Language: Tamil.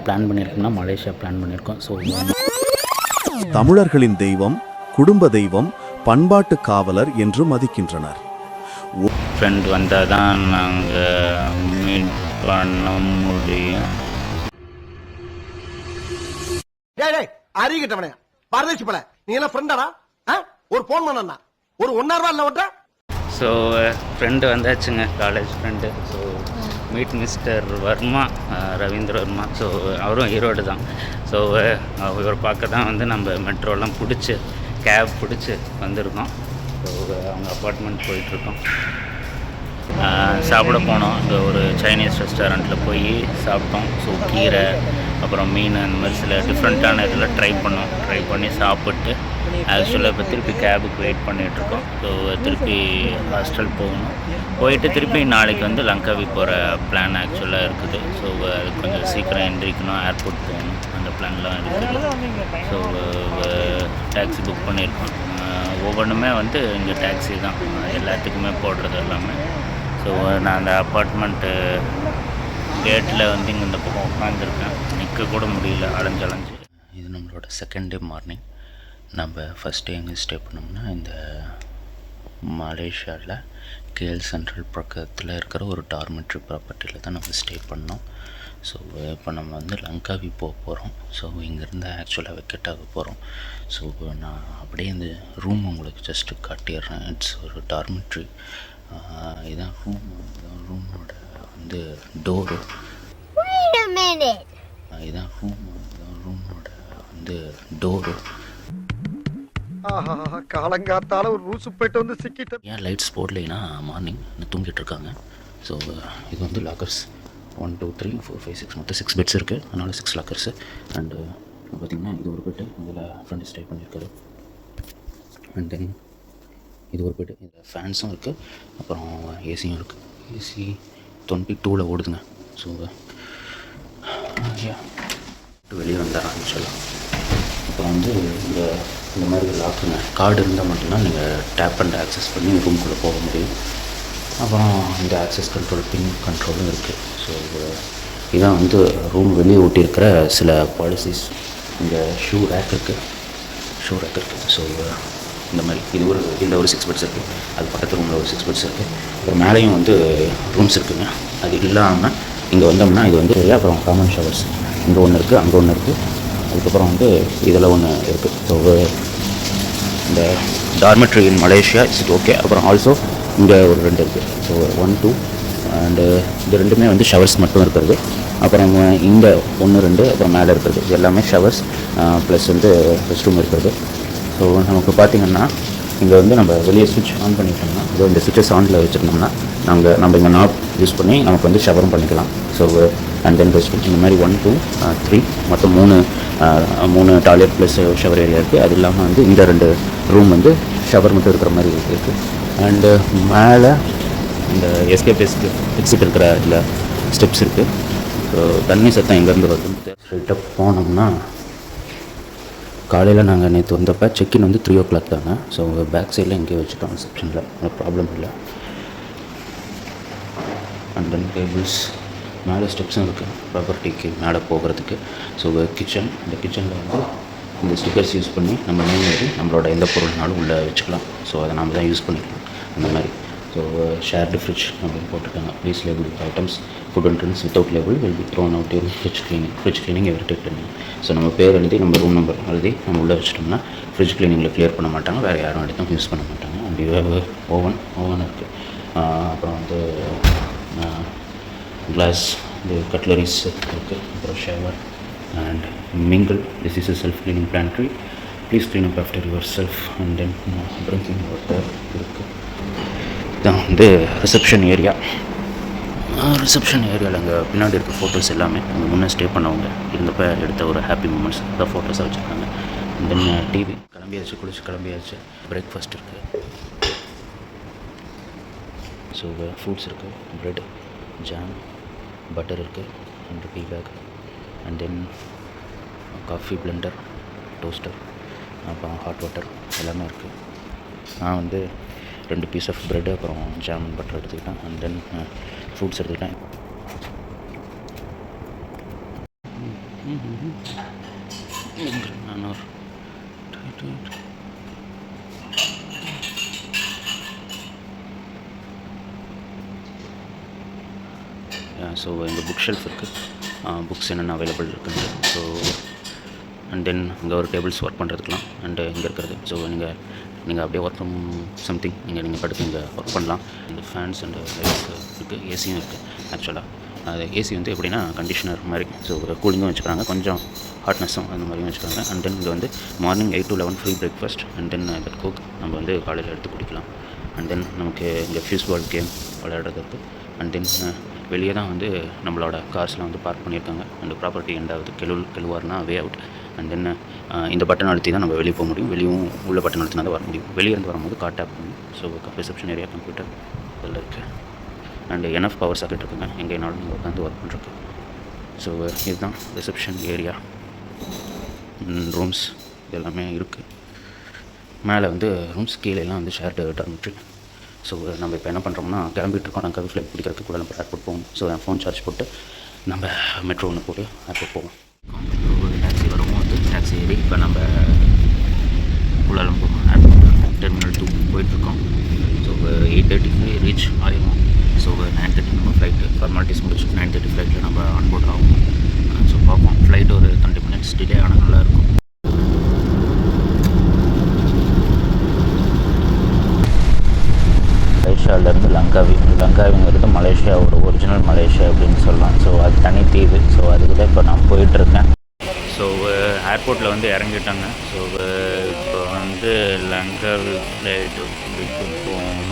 பிளான் பண்ணியிருக்கோம்னா மலேசியா பிளான் பண்ணியிருக்கோம். ஸோ தமிழர்களின் தெய்வம், குடும்ப தெய்வம், பண்பாட்டு காவலர் என்று மதிக்கின்றனர். ஃப்ரெண்ட் வந்தால் தான் நாங்கள் மீட் பண்ண முடியும். அறிகிட்டவனே பரதேசி பல நீ எல்லாம் ஃப்ரெண்டாடா? ஒரு ஃபோன் பண்ணா ஒரு 1 hour இல்லை விட்டா. ஸோ ஃப்ரெண்டு வந்தாச்சுங்க, college friend. So meet mister Varma, Ravindra Varma. So அவரும் ஈரோடு தான். ஸோ இவரை பார்க்க தான் வந்து நம்ம மெட்ரோலாம் பிடிச்சி கேப் பிடிச்சி வந்திருக்கோம். ஸோ அவங்க அப்பார்ட்மெண்ட் போயிட்டுருக்கோம். சாப்பிட போனோம். இங்கே ஒரு சைனீஸ் ரெஸ்டாரண்ட்டில் போய் சாப்பிட்டோம். ஸோ கீரை அப்புறம் மீன் அந்த மாதிரி சில டிஃப்ரெண்ட்டான இதில் ட்ரை பண்ணி சாப்பிட்டு ஆக்சுவலாக இப்போ திருப்பி கேபுக்கு வெயிட் பண்ணிகிட்ருக்கோம். ஸோ திருப்பி ஹாஸ்டல் போகணும். போயிட்டு திருப்பி நாளைக்கு வந்து லங்காவி போகிற பிளான் ஆக்சுவலாக இருக்குது. ஸோ அது கொஞ்சம் சீக்கிரம் எந்திரிக்கணும், ஏர்போர்ட் போகணும், அந்த பிளான்லாம் இருக்குது. ஸோ டாக்ஸி புக் பண்ணியிருக்கோம். ஒவ்வொன்றுமே வந்து இங்கே டாக்ஸி தான் எல்லாத்துக்குமே போடுறது எல்லாமே. ஸோ நான் அந்த அப்பார்ட்மெண்ட்டு கேட்டில் வந்து இங்கே இந்த பக்கம் உட்காந்துருக்கேன். நிற்க கூட முடியல, அலைஞ்சு. இது நம்மளோட செகண்ட் டே மார்னிங். நம்ம ஃபஸ்ட் டே எங்கே ஸ்டே பண்ணோம்னா இந்த மலேசியாவில் கேஎல் சென்ட்ரல் பக்கத்தில் இருக்கிற ஒரு டார்மெட்ரி ப்ராப்பர்ட்டியில் தான் நம்ம ஸ்டே பண்ணோம். ஸோ இப்போ நம்ம வந்து லங்காவி போக போகிறோம். ஸோ இங்கேருந்து ஆக்சுவலாக வெக்கெட் ஆக போகிறோம். ஸோ நான் அப்படியே இந்த ரூம் உங்களுக்கு ஜஸ்ட்டு காட்டிடுறேன். இட்ஸ் ஒரு டார்மெட்ரி. இதான் ரூமோட வந்து டோரு. இதான் ரூமோட வந்து டோரு. காலங்காத்தால ஒரு ரூசு போயிட்டு வந்து சிக்கிட்டு ஏன் லைட்ஸ் போடலைன்னா மார்னிங் தூங்கிட்டு இருக்காங்க. ஸோ இது வந்து லாக்கர்ஸ் 1 2 3 4 5 6 மொத்தம் 6 பெட்ஸ் இருக்குது. அதனால் 6 லாக்கர்ஸு. அண்டு பார்த்திங்கன்னா இது ஒரு பெட்டு, இதில் ஃப்ரெண்டு ஸ்டே பண்ணியிருக்காரு. அண்ட் தென் இது ஒரு பெட்டு, இதில் ஃபேன்ஸும் இருக்குது, அப்புறம் ஏசியும் இருக்குது. ஏசி 22ல் ஓடுதுங்க. ஸோ வெளியே வந்தால் ஆரம்பிச்சிடலாம். இப்போ வந்து இந்த மாதிரி லாக்குங்க கார்டு இருந்தால் மட்டும்தான் நீங்கள் டேப் அண்ட் ஆக்சஸ் பண்ணி ரூம்குள்ளே போக முடியும். அப்புறம் இந்த ஆக்சஸ் கண்ட்ரோல், பின் கண்ட்ரோலும் இருக்குது. ஸோ இதான் வந்து ரூம் வெளியே ஊட்டியிருக்கிற சில பாலிசிஸ். இந்த ஷூ ரேக் இருக்குது. ஸோ இந்த மாதிரி இதில் ஒரு 6 பெட்ஸ் இருக்குது. அது பக்கத்து ரூமில் ஒரு 6 பெட்ஸ் இருக்குது. அப்புறம் மேலேயும் வந்து ரூம்ஸ் இருக்குதுங்க. அது இல்லாமல் இங்கே வந்தோம்னா இது வந்து அப்புறம் காமன் ஷவர்ஸ் இங்கே ஒன்று இருக்குது, அங்கே ஒன்று இருக்குது. அதுக்கப்புறம் வந்து இதில் ஒன்று இருக்குது. ஸோ இந்த dormitory in Malaysia it's okay. அப்புறம் ஆல்சோ இங்கே ஒரு 2 இருக்குது. ஸோ 1 2 அண்டு இது ரெண்டுமே வந்து ஷவர்ஸ் மட்டும் இருக்கிறது. அப்புறம் இந்த 1 2 அப்புறம் மேலே இருக்கிறது இது எல்லாமே ஷவர்ஸ் ப்ளஸ் வந்து ரெஸ்ட் ரூம் இருக்கிறது. ஸோ நமக்கு பார்த்திங்கன்னா இங்கே வந்து நம்ம வெளியே ஸ்விட்ச் ஆன் பண்ணிட்டோம்னா இதோ இந்த ஸ்விட்சஸ் ஆனில் வச்சுருந்தோம்னா நம்ம இங்கே நாப் யூஸ் பண்ணி நமக்கு வந்து ஷவரும் பண்ணிக்கலாம். So and then rest room இந்த மாதிரி 1 2 3 மொத்தம் 3 டாய்லெட் ப்ளஸ் ஷவர் ஏரியா இருக்குது. அது இல்லாமல் வந்து இந்த 2 ரூம் வந்து ஷவர் மட்டும் இருக்கிற மாதிரி இருக்குது. அண்டு மேலே இந்த எஸ்கேப் எக்ஸிட் இருக்கிற இல்லை ஸ்டெப்ஸ் இருக்குது. ஸோ தண்ணி சத்தம் எங்கேருந்து வருது ஸ்ட்ரைட்டாக போனோம்னா காலையில் நாங்கள் நேற்று வந்தப்போ செக்இன் வந்து 3 o'clock தாங்க. ஸோ பேக் சைடில் எங்கேயோ வச்சுட்டோம் ரிசப்ஷனில், ப்ராப்ளம் இல்லை. அண்ட் தென் டேபிள்ஸ் மேலே ஸ்டெப்ஸும் இருக்குது ப்ராப்பர்ட்டிக்கு மேலே போகிறதுக்கு. ஸோ கிச்சன், இந்த கிச்சனில் வந்து இந்த ஸ்டிக்கர்ஸ் யூஸ் பண்ணி நம்ம நேம் எழுதி நம்மளோட எந்த பொருள்னாலும் உள்ளே வச்சுக்கலாம். ஸோ அதை நம்ம தான் யூஸ் பண்ணிக்கலாம் அந்த மாதிரி. ஸோ ஷேர்டு ஃப்ரிட்ஜ் அப்படின்னு போட்டிருக்காங்க. Please label items food entrance without label will be thrown out your fridge cleaning every tag பண்ணி. ஸோ நம்ம பேர் எழுதி நம்ம ரூம் நம்பர் எழுதி நம்ம உள்ளே வச்சிட்டோம்னா ஃப்ரிட்ஜ் கிளீனிங்கில் கிளியர் பண்ண மாட்டாங்க, வேறு யாரும் எடுத்தும் யூஸ் பண்ண மாட்டாங்க. அப்படி ஓவன் இருக்குது. அப்புறம் வந்து கிளாஸ் இந்த கட்லரிஸ் இருக்குது. அப்புறம் shower and mingle. This is a self cleaning pantry. Please clean up after yourself. And then drinking water இருக்குது. இதான் வந்து ரிசப்ஷன் ஏரியாவில் அங்கே பின்னாடி இருக்க ஃபோட்டோஸ் எல்லாமே அங்கே முன்னே ஸ்டே பண்ணவங்க இருந்தப்போ எடுத்த ஒரு ஹாப்பி மூமெண்ட்ஸ் அந்த ஃபோட்டோஸாக வச்சுருக்காங்க. தென் டிவி கிளம்பியாச்சு. பிரேக்ஃபாஸ்ட் இருக்குது. ஸோ ஃப்ரூட்ஸ் இருக்குது, ப்ரெட், ஜாம், பட்டர் இருக்குது, and tea back, and then coffee Blender, toaster, அப்புறம் ஹாட் வாட்டர் எல்லாமே இருக்குது. நான் வந்து 2 பீஸ் ஆஃப் ப்ரெட் அப்புறம் ஜாம் பட்டர் எடுத்துக்கிட்டேன். அண்ட் தென் ஃப்ரூட்ஸ் எடுத்துக்கிட்டேன். நானூறு. ஸோ இந்த புக் ஷெல்ஃப் இருக்குது, புக்ஸ் என்னென்ன அவைலபிள் இருக்குது. ஸோ அண்ட் தென் இங்கே ஒரு டேபிள்ஸ் ஒர்க் பண்ணுறதுக்கலாம் அண்டு இங்கே இருக்கிறது. ஸோ நீங்கள் அப்படியே ஒர்க் ஃப்ரம் சம்திங் நீங்கள் படுத்து இங்கே ஒர்க் பண்ணலாம். இந்த ஃபேன்ஸ் அண்டு லைட்ஸ் இருக்குது, ஏசியும் இருக்குது. ஆக்சுவலாக அது ஏசி வந்து எப்படின்னா கண்டிஷனர் மாதிரி, ஸோ கூலிங்கும் வச்சுக்கிறாங்க, கொஞ்சம் ஹாட்னஸும் அந்த மாதிரியும் வச்சுக்கிறாங்க. அண்ட் தென் இங்கே வந்து morning 8 to 11 free breakfast and then that coke நம்ம வந்து காலையில் எடுத்து குடிக்கலாம். அண்ட் தென் நமக்கு இங்கே ஃபியூஸ் பால் கேம் விளையாடுறது இருக்குது. அண்ட் தென் வெளியே தான் வந்து நம்மளோட கார்ஸ்லாம் வந்து பார்க் பண்ணியிருக்காங்க. அண்ட் ப்ராப்பர்ட்டி எண்டாவது கெழுவார்னா வே அவுட். அண்ட் தென் இந்த பட்டன் அழுத்தி தான் நம்ம வெளியே போக முடியும், வெளியும் உள்ள பட்டன் அழுத்தினா தான் வர முடியும். வெளியே இருந்து வரும்போது கார் டேப் பண்ணணும். ஸோ ரிசப்ஷன் ஏரியா கம்ப்யூட்டர் இதில் இருக்குது. அண்டு எனஃப் பவர் சாக்கெட் இருக்குங்க, எங்கேனாலும் நீங்கள் உட்காந்து ஒர்க் பண்ணுறதுக்கு. ஸோ இதுதான் ரிசப்ஷன் ஏரியா. ரூம்ஸ் எல்லாமே இருக்குது. மேலே வந்து ரூம்ஸ் கீழேலாம் வந்து ஷேர்டு டார்மெட்ரி. ஸோ நம்ம இப்போ என்ன பண்ணுறோம்னா கிளம்பிட்டுருக்கோம். நாங்கள் ஃப்ளைட் பிடிக்கிறதுக்கு கூட நம்ம ஏர்போர்ட் போவோம். ஸோ என் ஃபோன் சார்ஜ் போட்டு நம்ம மெட்ரோ ஒன்று போட்டு ஏர்போர்ட் போவோம். டாக்ஸி வரவும் வந்து டாக்ஸி ஏறி இப்போ நம்ம குலாலம்பூர் ஏர்போர்ட் டெர்மினல் 2 போயிட்டுருக்கோம். ஸோ 8:30 ரீச் ஆகிடும். ஸோ 9:30 நம்ம ஃப்ளைட்டு ஃபார்மாலிட்டிஸ் முடிச்சுட்டு 9:30 ஃப்ளைட்டில் நம்ம ஆன்போர்ட் ஆகும். ஸோ பார்ப்போம். ஃப்ளைட் ஒரு 20 minutes டிலே ஆனால் நல்லாயிருக்கும். மலேசியாவிலேருந்து லங்காவிங்கிறது மலேசியாவோட ஒரிஜினல் மலேசியா அப்படின்னு சொல்லலாம். ஸோ அது தனி தீவு. ஸோ அதுக்கு தான் இப்போ நான் போயிட்டுருக்கேன். ஸோ ஏர்போர்ட்டில் வந்து இறங்கிட்டாங்க. ஸோ இப்போ வந்து லங்காவி ஃப்ளைட்டு போகணும்.